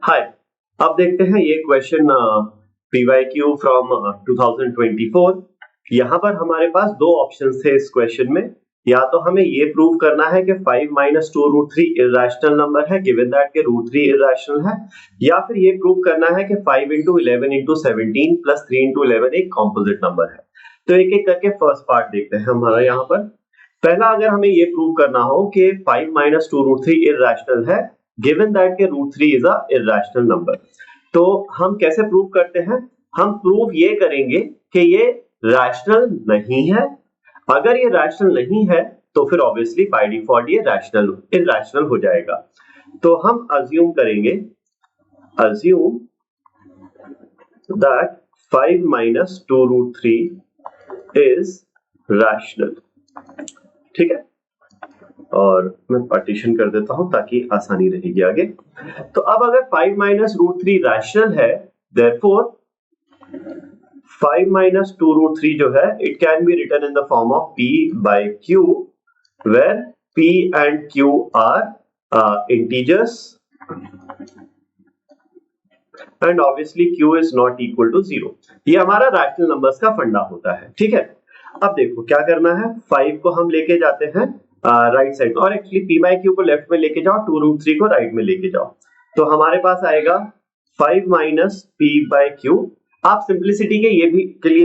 हाय, अब देखते हैं ये क्वेश्चन पीवाईक्यू फ्रॉम 2024। यहाँ पर हमारे पास दो ऑप्शंस थे इस क्वेश्चन में। या तो हमें ये प्रूव करना है कि 5 माइनस 2 रूट 3 इर्रेशनल नंबर है गिवन दैट के रूट 3 इर्रेशनल है, या फिर ये प्रूव करना है कि 5 इंटू 11 इंटू 17 प्लस 3 इंटू 11 एक कॉम्पोजिट नंबर है। तो एक एक करके फर्स्ट पार्ट देखते हैं हमारा यहाँ पर। पहला, अगर हमें ये प्रूव करना हो कि 5 माइनस 2 रूट 3 इर्रेशनल है गिवन दैट के root 3 is a irrational number, तो हम कैसे प्रूव करते हैं? हम प्रूव ये करेंगे कि ये रैशनल नहीं है। अगर ये रैशनल नहीं है तो फिर ऑब्वियसली बाय डिफॉल्ट ये रैशनल इरैशनल हो जाएगा। तो हम अज्यूम करेंगे, assume that 5 minus 2 root 3 is rational. ठीक है, और मैं पार्टीशन कर देता हूं ताकि आसानी रहेगी आगे। तो अब अगर 5 माइनस रूट 3 रैशनल है, देयरफॉर 5 माइनस 2 रूट 3 जो है it can be written in the form of p by q, where p and q are integers and obviously q is not equal to 0। ये हमारा रैशनल नंबर्स का फंडा होता है। ठीक है, अब देखो क्या करना है। 5 को हम लेके जाते हैं राइट साइड, और एक्चुअली p बाय q को लेफ्ट में लेके जाओ, 2 रूट 3 को राइट में लेके जाओ, तो हमारे पास आएगा 5 माइनस p बाय q। आप सिंपलिसिटी के लिए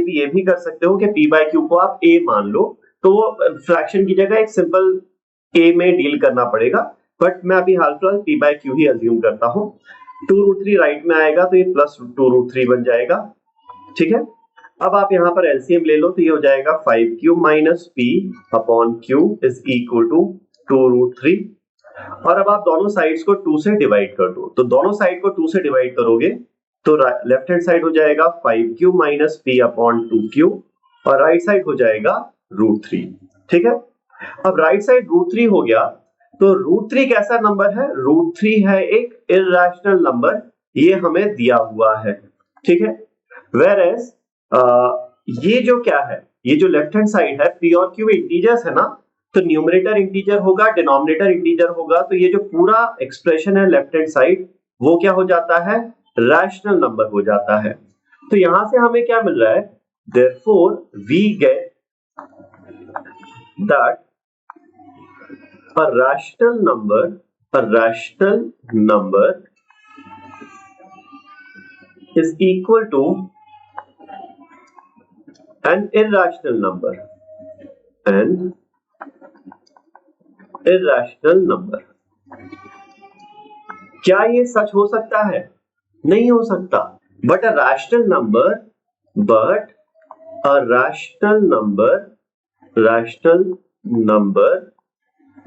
भी ये भी कर सकते हो कि p बाय q को आप a मान लो, तो फ्रैक्शन की जगह एक सिंपल a में डील करना पड़ेगा, बट मैं अभी हाल फिलहाल p by q he assume करता हूं। 2 रूट 3 राइट में आएगा तो ये प्लस 2 रूट 3 बन जाएगा। ठीक है, अब आप यहाँ पर एलसीएम ले लो तो ये हो जाएगा 5 q minus p upon q is equal to 2 root 3। और अब आप दोनों साइड्स को 2 से डिवाइड कर दो, तो दोनों साइड को 2 से डिवाइड करोगे तो लेफ्ट हैंड साइड हो जाएगा 5 q minus p upon 2 Q, और राइट साइड हो जाएगा रूट 3। ठीक है, अब राइट साइड रूट 3 हो गया, तो रूट 3 कैसा नंबर है? रूट 3 है एक इररेशनल नंबर, ये हमें दिया हुआ है। ठीक है, वेयर एज ये जो क्या है, ये जो लेफ्ट हैंड साइड है p और q इंटीजर्स है ना, तो न्यूमरेटर इंटीजर होगा, डिनोमिनेटर इंटीजर होगा, तो ये जो पूरा एक्सप्रेशन है लेफ्ट हैंड साइड वो क्या हो जाता है? रैशनल नंबर हो जाता है। तो यहां से हमें क्या मिल रहा है? Therefore we get that a rational number is equal to an irrational number. क्या ये सच हो सकता है? नहीं हो सकता। But a rational number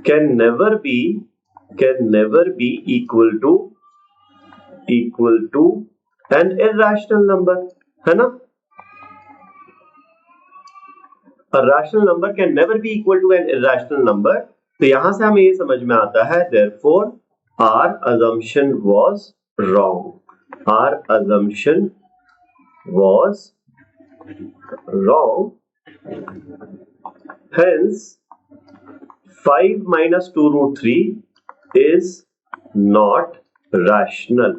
can never be equal to an irrational number, है ना? A rational number can never be equal to an irrational number। तो यहां से हमें ये समझ में आता है therefore our assumption was wrong। Hence 5 minus 2 root 3 is not rational।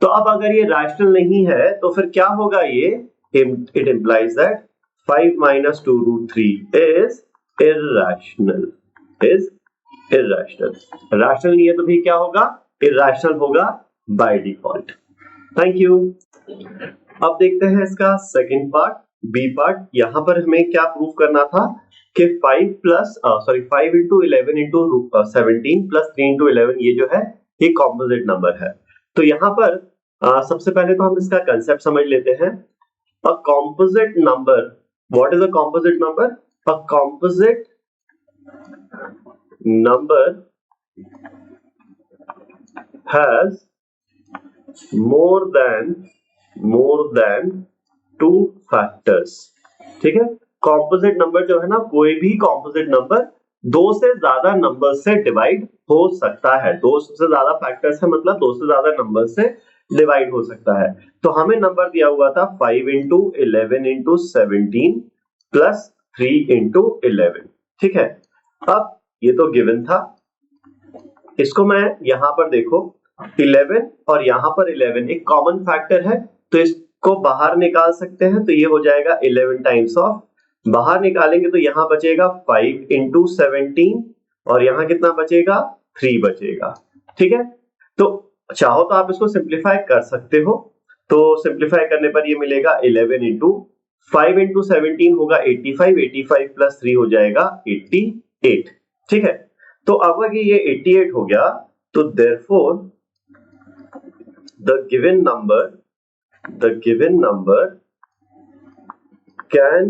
तो अब अगर ये रैशनल नहीं है तो फिर क्या होगा? ये it implies that 5 minus 2 root 3 is irrational। Rational नहीं है तो भी क्या होगा? इरैशनल होगा बाय डिफॉल्ट। Thank you. अब देखते हैं इसका सेकंड पार्ट, बी पार्ट। यहां पर हमें क्या प्रूव करना था कि 5 into 11 into 17 plus 3 into 11 ये जो है ये कॉम्पोजिट नंबर है। तो यहाँ पर सबसे पहले तो हम इसका कंसेप्ट समझ लेते हैं। अ composite number, what is a composite number? A composite number has more than 2 factors. ठीक है, कॉम्पोजिट नंबर जो है ना, कोई भी कॉम्पोजिट नंबर 2 से ज्यादा नंबर से डिवाइड हो सकता है। 2 से ज्यादा फैक्टर्स है मतलब 2 से ज्यादा नंबर से डिवाइड हो सकता है। तो हमें नंबर दिया हुआ था 5 into 11 into 17 प्लस 3 into 11। ठीक है, अब ये तो गिवन था, इसको मैं यहां पर देखो 11 और यहां पर 11 एक कॉमन फैक्टर है, तो इसको बाहर निकाल सकते हैं, तो ये हो जाएगा 11 टाइम्स ऑफ, बाहर निकालेंगे तो यहां बचेगा 5 इंटू 17 और यहां कितना बचेगा 3 बचेगा। ठीक है, तो चाहो तो आप इसको सिंप्लीफाई कर सकते हो, तो सिंप्लीफाई करने पर ये मिलेगा 11 इंटू 5 इंटू 17 होगा 85, 85 प्लस 3 हो जाएगा 88। ठीक है, तो अब अगर ये 88 हो गया तो therefore the given number can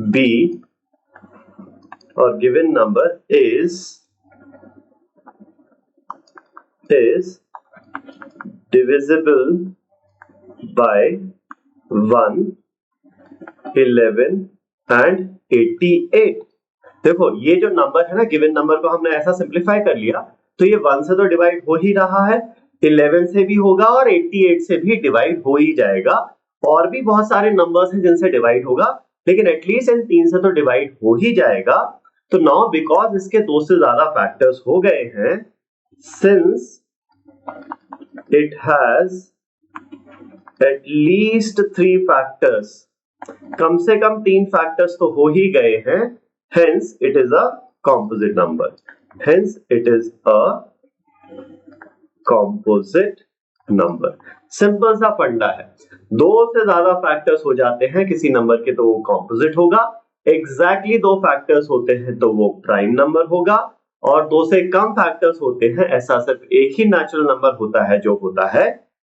be or given number is divisible by 1, 11 and 88। देखो ये जो नंबर है ना, गिवन नंबर को हमने ऐसा सिंप्लीफाई कर लिया, तो ये 1 से तो डिवाइड हो ही रहा है, 11 से भी होगा और 88 से भी डिवाइड हो ही जाएगा। और भी बहुत सारे नंबर्स हैं जिनसे डिवाइड होगा, लेकिन एटलीस्ट इन 3 से तो डिवाइड हो ही जाएगा। तो नाउ बिकॉज इसके 2 से ज्यादा फैक्टर्स हो गए हैं, since it has at least 3 factors, कम से कम 3 फैक्टर्स तो हो ही गए हैं, hence it is a composite number, hence it is a composite number। Simple सा फंडा है, 2 से ज्यादा फैक्टर्स हो जाते हैं किसी नंबर के तो वो कॉम्पोजिट होगा, एग्जैक्टली 2 फैक्टर्स होते हैं तो वो प्राइम नंबर होगा, और 2 से कम फैक्टर्स होते हैं ऐसा सिर्फ एक ही नेचुरल नंबर होता है जो होता है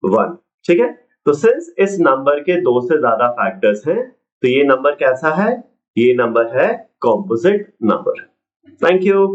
1। ठीक है, तो सिंस इस नंबर के 2 से ज्यादा फैक्टर्स हैं तो ये नंबर कैसा है, ये नंबर है कॉम्पोजिट नंबर। Thank you.